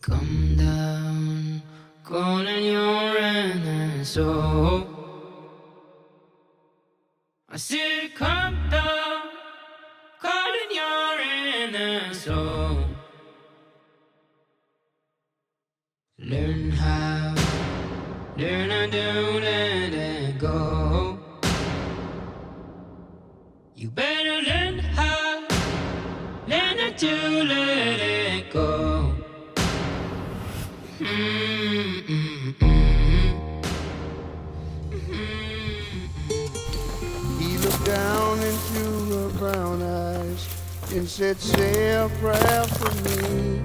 Come down, calling your soul. I said, come down, calling your soul. Learn how to let it go. You better learn how to let it go. He looked down into her brown eyes and said, say a prayer for me.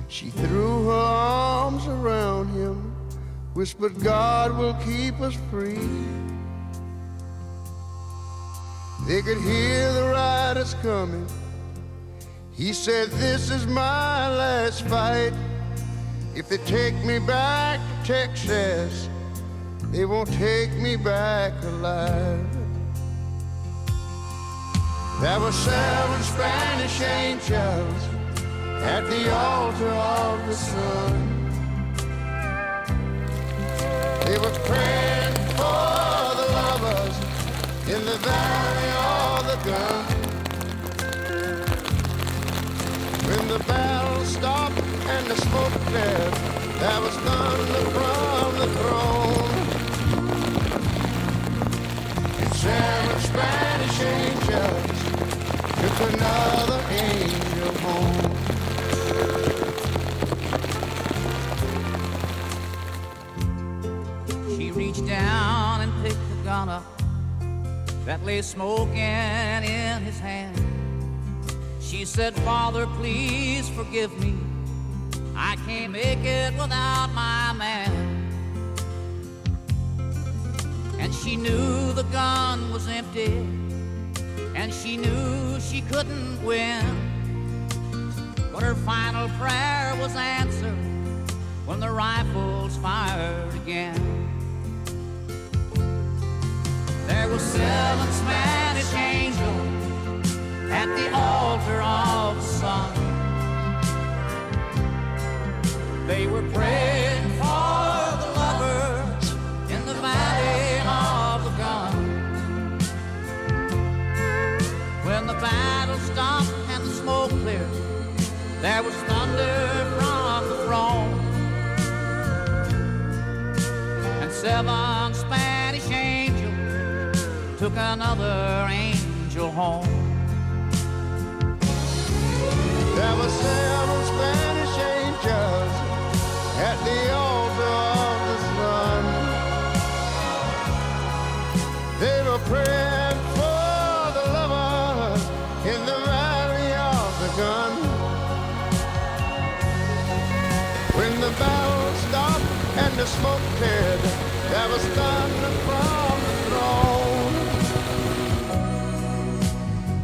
She threw her arms around him, whispered, God will keep us free. They could hear the riders coming. He said, this is my last fight. If they take me back to Texas, they won't take me back alive. There were 7 Spanish angels at the altar of the sun. They were praying for the lovers in the valley of the gun. When the battle stopped and the smoke cleared, there was thunder from the throne. And 7 Spanish angels took another angel home. She reached down and picked the gun up that lay smoking in his hand. She said, Father, please forgive me. I can't make it without my man. And she knew the gun was empty, and she knew she couldn't win. But her final prayer was answered when the rifles fired again. There were 7 Spanish angels at the altar of the sun. They were praying for the lovers in the valley of the gun. When the battle stopped and the smoke cleared, there was thunder from the throne. And 7 Spanish angels took another angel home. There were 7 Spanish angels at the altar of the sun. They were praying for the lovers in the valley of the gun. When the battle stopped and the smoke cleared, there was thunder from the throne.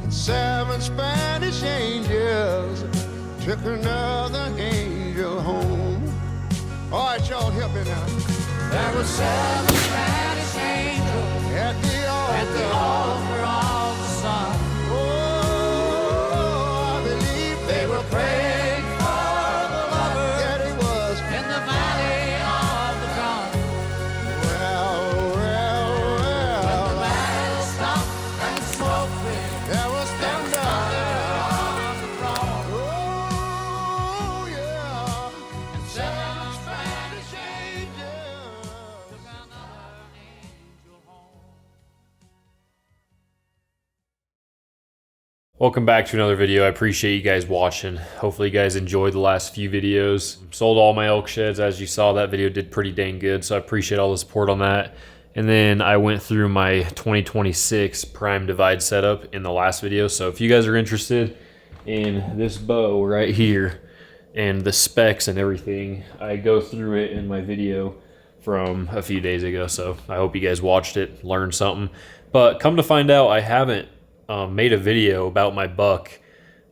And 7 Spanish angels took another angel home. All right, y'all, help me now. There were 7 Spanish angels At the altar of the sun. Oh, I believe They were praying for the lovers that it was. in the valley of the gun. When the Well, battle stopped and the smoke cleared, there was there was thunder. thunder on the throne. Oh, yeah. And 7 Spanish Angels. took another angel home. Welcome back to another video. I appreciate you guys watching. Hopefully you guys enjoyed the last few videos. Sold all my elk sheds. As you saw, that video did pretty dang good, so I appreciate all the support on that. And then I went through my 2026 prime divide setup in the last video. So if you guys are interested in this bow right here and the specs and everything, I go through it in my video from a few days ago. So I hope you guys watched it, learned something. But come to find out, I haven't made a video about my buck,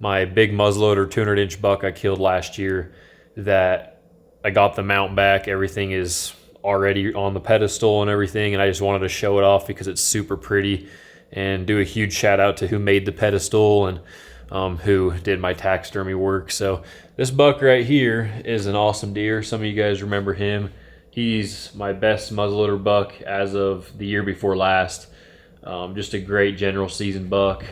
my big muzzleloader 200-inch buck I killed last year, that I got the mount back. Everything is already on the pedestal and everything, and I just wanted to show it off because it's super pretty, and do a huge shout out to who made the pedestal and who did my taxidermy work. So this buck right here is an awesome deer. Some of you guys remember him. He's my best muzzleloader buck as of the year before last. Just a great general season buck.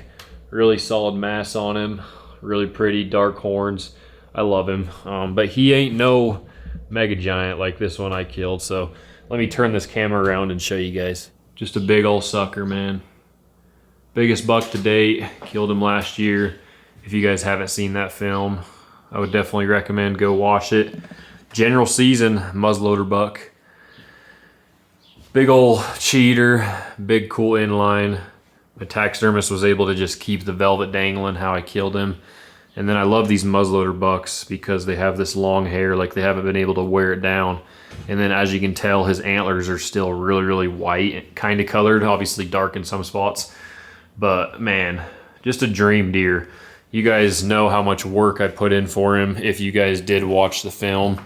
Really solid mass on him. Really pretty dark horns. I love him. But he ain't no mega giant like this one I killed. So let me turn this camera around and show you guys. Just a big old sucker, man. Biggest buck to date. Killed him last year. If you guys haven't seen that film, I would definitely recommend go watch it. General season muzzleloader buck. Big old cheater, big cool inline. My taxidermist was able to just keep the velvet dangling how I killed him. And then I love these muzzleloader bucks because they have this long hair, like they haven't been able to wear it down. And then as you can tell, his antlers are still really, really white, kind of colored, obviously dark in some spots. But man, just a dream deer. You guys know how much work I put in for him if you guys did watch the film.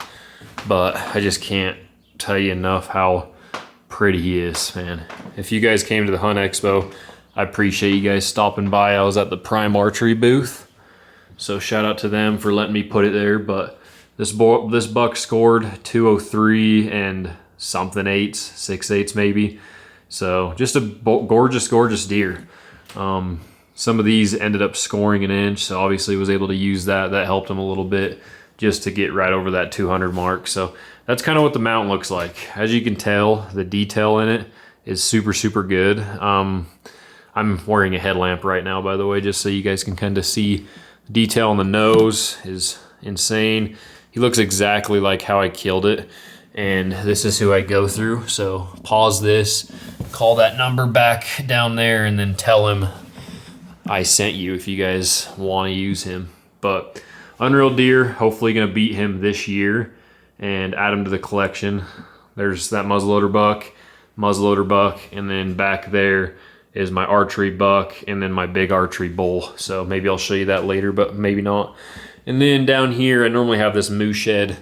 But I just can't tell you enough how pretty he is, man. If you guys came to the Hunt Expo, I appreciate you guys stopping by. I was at the Prime Archery booth. So shout out to them for letting me put it there. But this buck scored 203 and something 8s, 6/8 maybe. So just a gorgeous, gorgeous deer. Some of these ended up scoring an inch, so obviously was able to use that. That helped him a little bit just to get right over that 200 mark. So that's kind of what the mount looks like. As you can tell, the detail in it is super, super good. I'm wearing a headlamp right now, by the way, just so you guys can kind of see. Detail on the nose is insane. He looks exactly like how I killed it, and this is who I go through. So pause this, call that number back down there, and then tell him I sent you if you guys want to use him. But unreal deer, hopefully gonna beat him this year and add him to the collection. There's that muzzleloader buck, and then back there is my archery buck, and then my big archery bull. So maybe I'll show you that later, but maybe not. And then down here, I normally have this moose shed.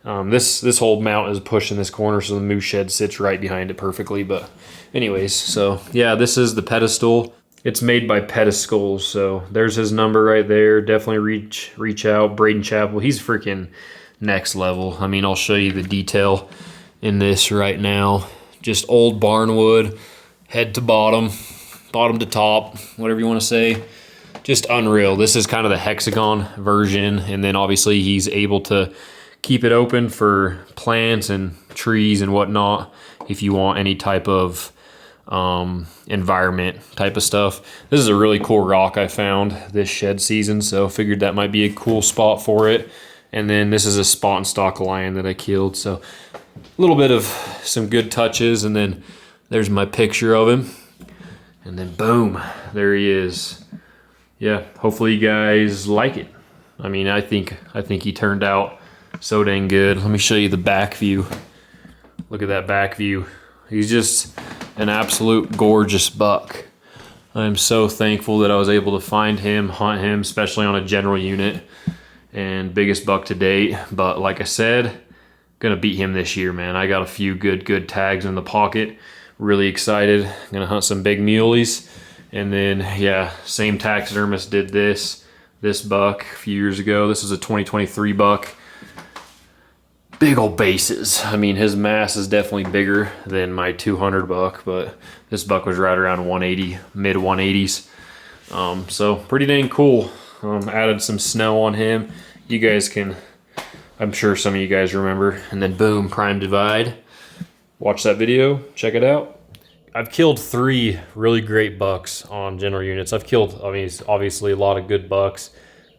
This whole mount is pushed in this corner, so the moose shed sits right behind it perfectly. But anyways, so yeah, this is the Pedestal. It's made by Pedestal, so there's his number right there. Definitely reach out. Braden Chappell, he's freaking next level. I mean, I'll show you the detail in this right now. Just old barnwood, head to bottom, bottom to top, whatever you want to say. Just unreal. This is kind of the hexagon version, and then obviously he's able to keep it open for plants and trees and whatnot if you want any type of environment type of stuff. This is a really cool rock I found this shed season, so figured that might be a cool spot for it. And then this is a spot and stock lion that I killed, so a little bit of some good touches. And then there's my picture of him, and then boom, there he is. Yeah, hopefully you guys like it. I mean, I think he turned out so dang good. Let me show you the back view. Look at that back view. He's just an absolute gorgeous buck. I'm so thankful that I was able to find him, hunt him, especially on a general unit, and biggest buck to date. But like I said, gonna beat him this year, man. I got a few good tags in the pocket. Really excited. Gonna hunt some big muleys. And then, yeah, same taxidermist did this buck a few years ago. This is a 2023 buck. Big old bases. I mean, his mass is definitely bigger than my 200 buck, but this buck was right around 180, mid 180s. So pretty dang cool. Added some snow on him. You guys can, I'm sure some of you guys remember. And then boom, prime divide. Watch that video, check it out. I've killed 3 really great bucks on general units. I've killed, I mean, obviously a lot of good bucks,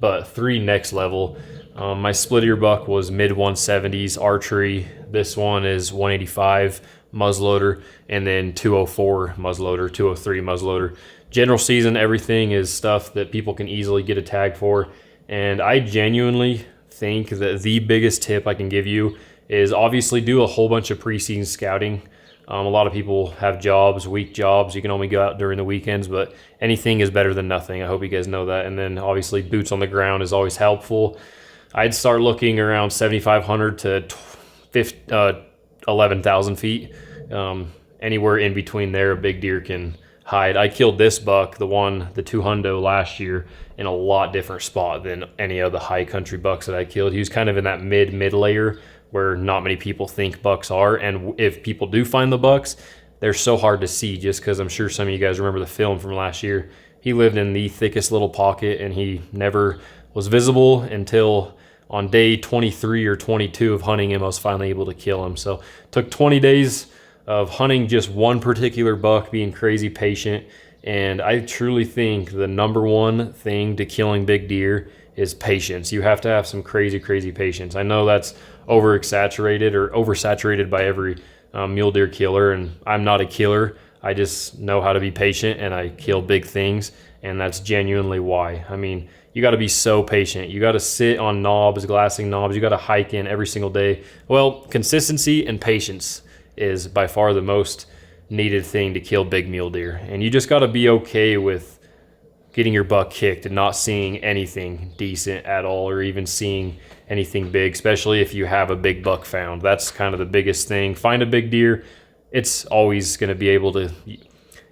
but 3 next level. My split ear buck was mid 170s archery. This one is 185 muzzleloader, and then 204 muzzleloader, 203 muzzleloader. General season, everything is stuff that people can easily get a tag for. And I genuinely think that the biggest tip I can give you is obviously do a whole bunch of preseason scouting. A lot of people have jobs, week jobs. You can only go out during the weekends, but anything is better than nothing. I hope you guys know that. And then obviously boots on the ground is always helpful. I'd start looking around 7,500 to 11,000 feet. Anywhere in between there, a big deer can hide. I killed this buck, the 2 hundo last year, in a lot different spot than any of the high country bucks that I killed. He was kind of in that mid layer where not many people think bucks are, and if people do find the bucks, they're so hard to see, just because I'm sure some of you guys remember the film from last year. He lived in the thickest little pocket, and he never was visible until on day 23 or 22 of hunting him, I was finally able to kill him. So took 20 days of hunting just one particular buck, being crazy patient. And I truly think the #1 thing to killing big deer is patience. You have to have some crazy patience. I know that's oversaturated by every mule deer killer, and I'm not a killer. I just know how to be patient, and I kill big things, and that's genuinely why. I mean, you got to be so patient. You got to sit on knobs, glassing knobs. You got to hike in every single day. Well, consistency and patience is by far the most needed thing to kill big mule deer. And you just got to be okay with getting your buck kicked and not seeing anything decent at all, or even seeing anything big, especially if you have a big buck found. That's kind of the biggest thing. Find a big deer. It's always going to be able to,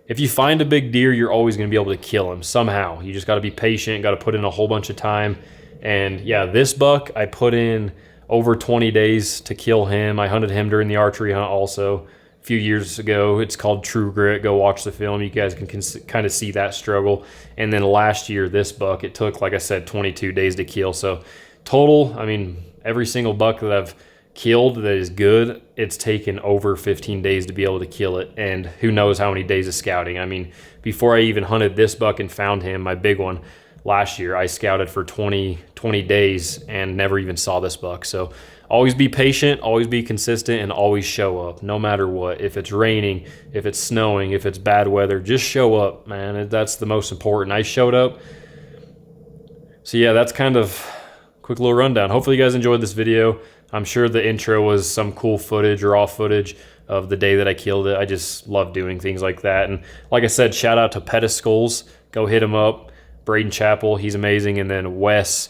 if you find a big deer, you're always going to be able to kill him somehow. You just got to be patient, got to put in a whole bunch of time. And yeah, this buck, I put in over 20 days to kill him. I hunted him during the archery hunt also a few years ago. It's called True Grit. Go watch the film. You guys can kind of see that struggle. And then last year, this buck, it took, like I said, 22 days to kill. So total, I mean, every single buck that I've killed that is good, it's taken over 15 days to be able to kill it, and who knows how many days of scouting. I mean, before I even hunted this buck and found him, my big one last year, I scouted for 20 days and never even saw this buck. So always be patient, always be consistent, and always show up no matter what. If it's raining, if it's snowing, if it's bad weather, just show up, man. That's the most important. I showed up. So yeah, that's kind of a quick little rundown. Hopefully you guys enjoyed this video. I'm sure the intro was some cool footage or raw footage of the day that I killed it. I just love doing things like that. And like I said, shout out to Pedestal. Go hit him up. Braden Chappell, he's amazing. And then Wes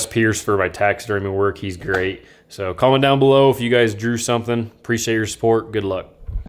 Pierce for my taxidermy work. He's great. So comment down below if you guys drew something. Appreciate your support. Good luck.